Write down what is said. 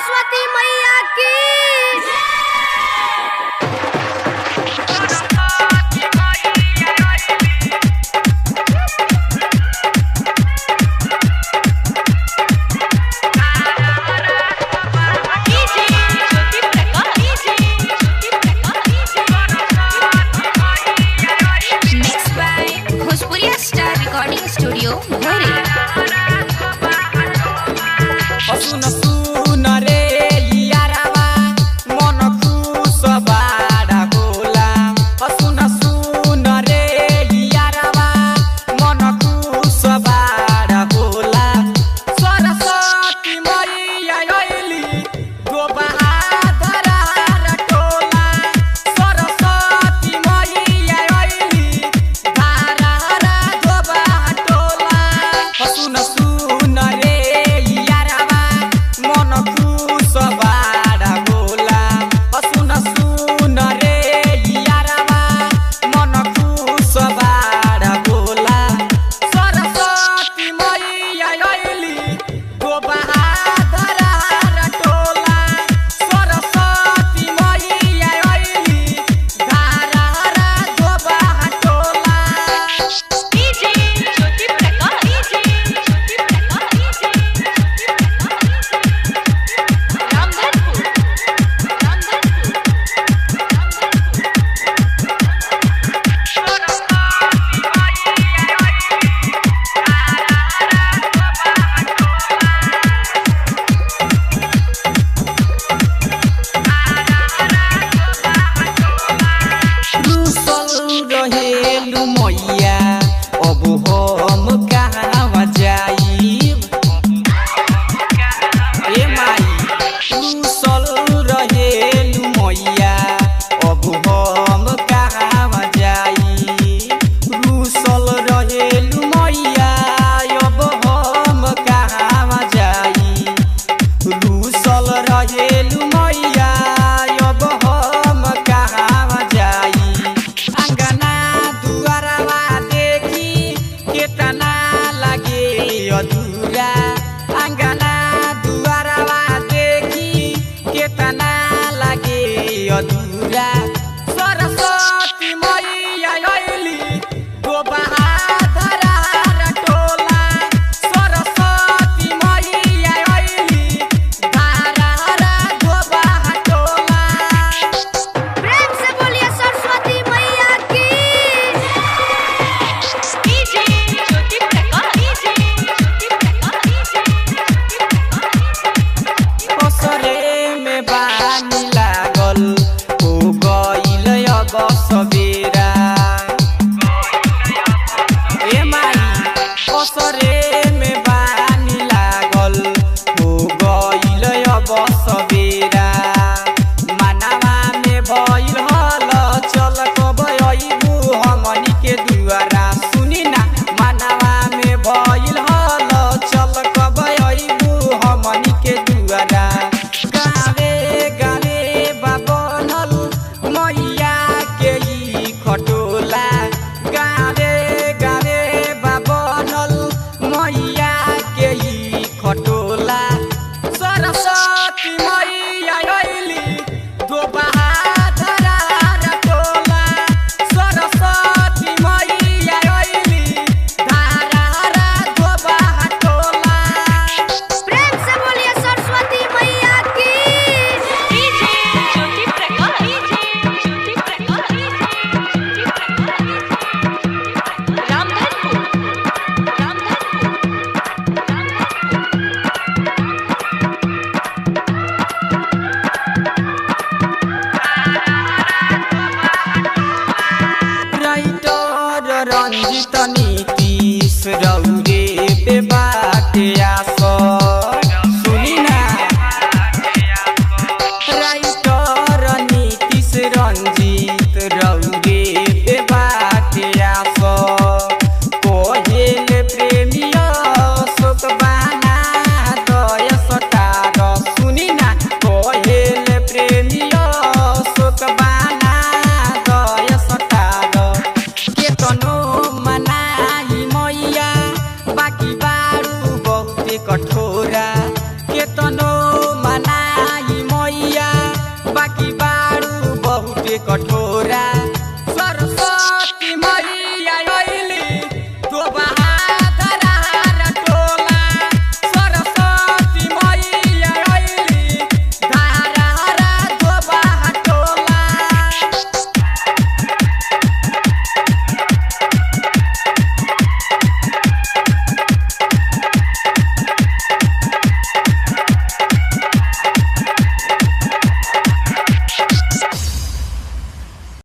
सरस्वती मैया की स्टूडियो सुन सुन रे यारावा मन खुश बाड़ा होला सुन सुन रे यारावा मन खुश बाड़ा होला सरस्वती मैया आइली दो बहादुर टोला सरस्वती मैया आइली धारा दो बहाटोला सुन सुन रे यारावा मन खुश बाड़ा होला सुन सुन रे यारावा मन खुश बाड़ा होला सरस्वती मैया आइली दो बहादुर टोला सरस्वती मैया आइली धारा दो बहाटोला रहेलु मैया अब हम कहाँ जाइब ए माई